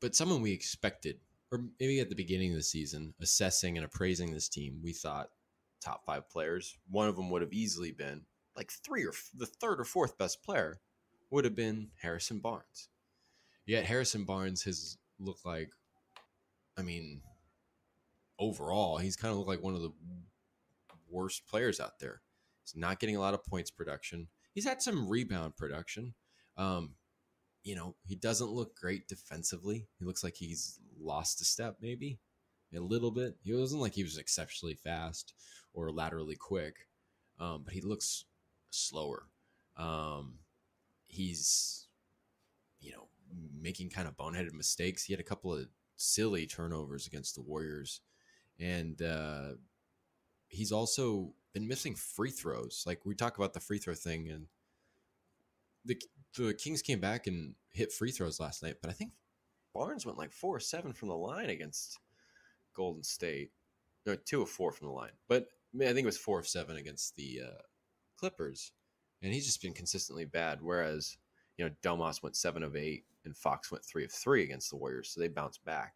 but someone we expected, or maybe at the beginning of the season, assessing and appraising this team, we thought top 5 players. One of them would have easily been like the third or fourth best player would have been Harrison Barnes. Yet Harrison Barnes has looked like, I mean, overall, he's kind of looked like one of the worst players out there. He's not getting a lot of points production. He's had some rebound production. He doesn't look great defensively. He looks like he's lost a step, maybe a little bit. He wasn't like he was exceptionally fast or laterally quick, but he looks slower. He's, making kind of boneheaded mistakes. He had a couple of silly turnovers against the Warriors, and he's also been missing free throws. Like, we talk about the free throw thing, and the Kings came back and hit free throws last night, but I think Barnes went like 4 of 7 from the line against Golden State. No, 2 of 4 from the line, but I think it was 4 of 7 against the Clippers, and he's just been consistently bad. Whereas, Domas went 7 of 8, and Fox went 3 of 3 against the Warriors, so they bounced back.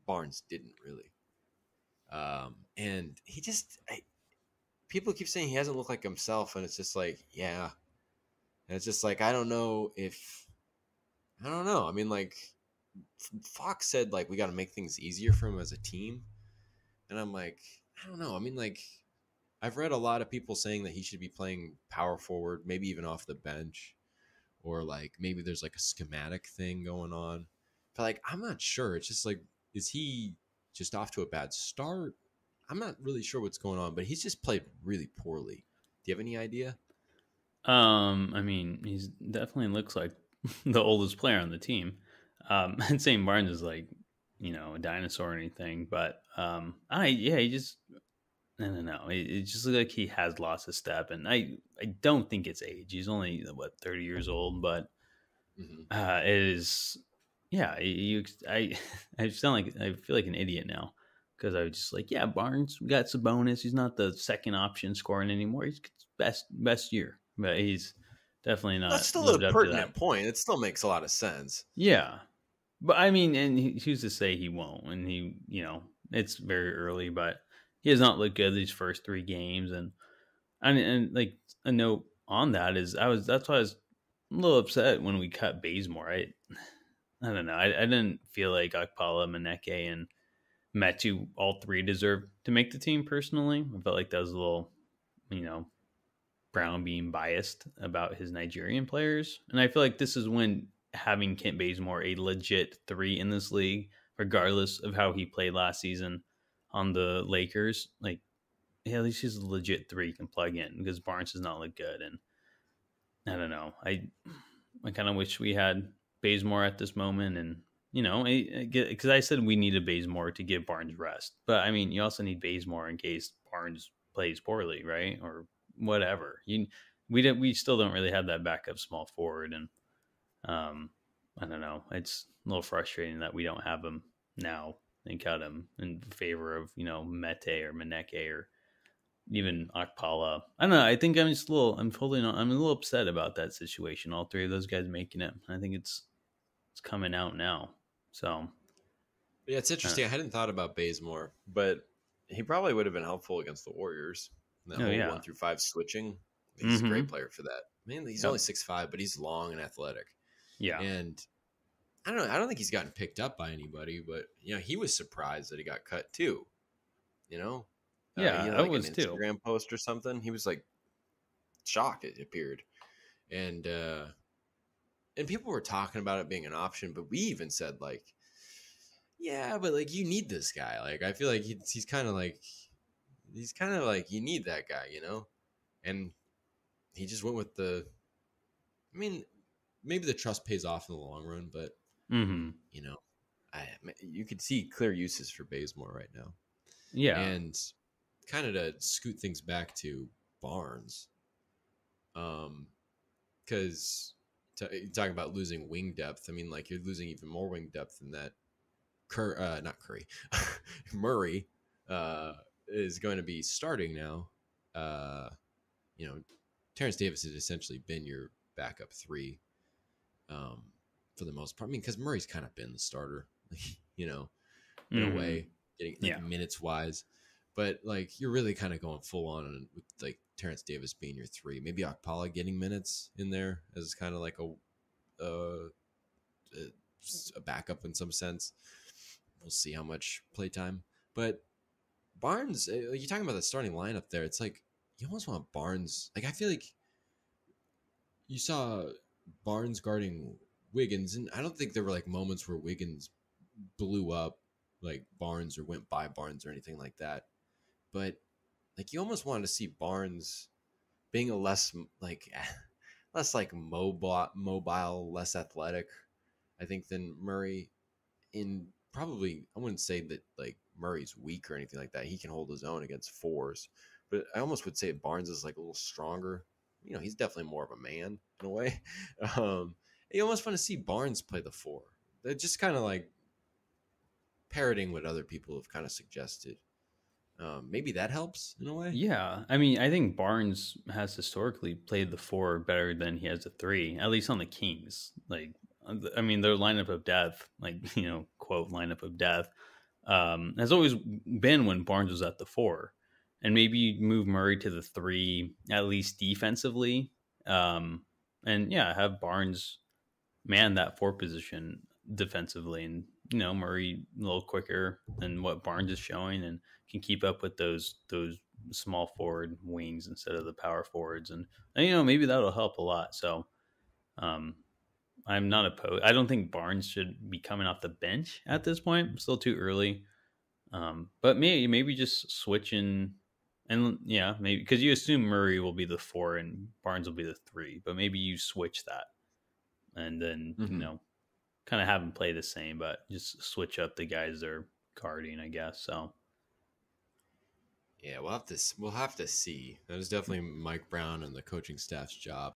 Barnes didn't really, and he just people keep saying he hasn't looked like himself, and it's just like, yeah. And it's just like, I don't know. I mean, like, Fox said, like, we got to make things easier for him as a team. And I'm like, I don't know. I mean, like, I've read a lot of people saying that he should be playing power forward, maybe even off the bench. Or, like, maybe there's, like, a schematic thing going on. But, like, I'm not sure. It's just, like, is he just off to a bad start? I'm not really sure what's going on. But he's just played really poorly. Do you have any idea? I mean, he's definitely looks like the oldest player on the team. And saying Barnes is like, a dinosaur or anything, but he just, I don't know. It just looks like he has lost a step, and I don't think it's age. He's only 30 years old, but it is, yeah. I sound like I feel like an idiot now because I was just like, yeah, Barnes got Sabonis. He's not the second option scoring anymore. He's best year. But he's definitely not That's still lived a up to pertinent that. point. It still makes a lot of sense. Yeah. But I mean, and who's to say he won't? And it's very early, but he has not looked good these first 3 games. And like a note on that is that's why I was a little upset when we cut Bazemore. I don't know. I didn't feel like Akpala, Maneke, and Metu, all 3 deserved to make the team personally. I felt like that was a little, Brown being biased about his Nigerian players. And I feel like this is when having Kent Bazemore a legit 3 in this league, regardless of how he played last season on the Lakers, like, yeah, at least he's a legit 3 can plug in because Barnes does not look good. And I don't know. I kind of wish we had Bazemore at this moment. And, because I said we needed Bazemore to give Barnes rest. But, I mean, you also need Bazemore in case Barnes plays poorly, right? Or whatever. We still don't really have that backup small forward, and I don't know. It's a little frustrating that we don't have him now and cut him in favor of Mete or Maneke or even Akpala. I don't know. I think I'm a little upset about that situation. All 3 of those guys making it. I think it's coming out now. So Yeah, it's interesting. I hadn't thought about Bazemore, but he probably would have been helpful against the Warriors. That whole 1 through 5 switching. He's a great player for that. I mean, he's only 6'5", but he's long and athletic. Yeah. And I don't know. I don't think he's gotten picked up by anybody, but he was surprised that he got cut too. Yeah, he I like was an too. Instagram post or something. He was like shocked it appeared, and people were talking about it being an option, but we even said like, yeah, but like you need this guy. Like I feel like he's kind of like you need that guy, and he just went with the. I mean, maybe the trust pays off in the long run, but you could see clear uses for Bazemore right now. Yeah. And kind of to scoot things back to Barnes, because talking about losing wing depth, I mean, like you're losing even more wing depth than that. Not Curry, Murray is going to be starting now. Terrence Davis has essentially been your backup 3. for the most part. I mean, because Murray's kind of been the starter, you know, in a Mm-hmm. way, getting Yeah. minutes wise. But like you're really kind of going full on with like Terrence Davis being your 3, maybe Okpala getting minutes in there as kind of like a backup in some sense. We'll see how much playtime. But Barnes, you're talking about the starting lineup there. It's like you almost want Barnes. Like I feel like you saw Barnes guarding Wiggins, and I don't think there were like moments where Wiggins blew up like Barnes or went by Barnes or anything like that. But like you almost wanted to see Barnes being a less like less like mobile, less athletic, I think, than Murray. In probably, I wouldn't say that like Murray's weak or anything like that. He can hold his own against 4s, but I almost would say Barnes is like a little stronger. You know, he's definitely more of a man in a way. Um, you almost want to see Barnes play the 4. They're just kind of like parroting what other people have kind of suggested. Maybe that helps in a way. Yeah, I mean, I think Barnes has historically played the 4 better than he has the 3, at least on the Kings. Like, I mean, their lineup of death, like, quote lineup of death, has always been when Barnes was at the 4, and maybe you move Murray to the 3 at least defensively, and yeah, have Barnes man that 4 position defensively, and Murray a little quicker than what Barnes is showing, and can keep up with those small forward wings instead of the power forwards, and maybe that'll help a lot. So um, I'm not opposed. I don't think Barnes should be coming off the bench at this point. Still too early, but maybe just switching. And yeah, maybe because you assume Murray will be the 4 and Barnes will be the 3, but maybe you switch that, and then Mm-hmm. kind of have them play the same, but just switch up the guys they're guarding, I guess. So Yeah, we'll have to see. That is definitely Mike Brown and the coaching staff's job.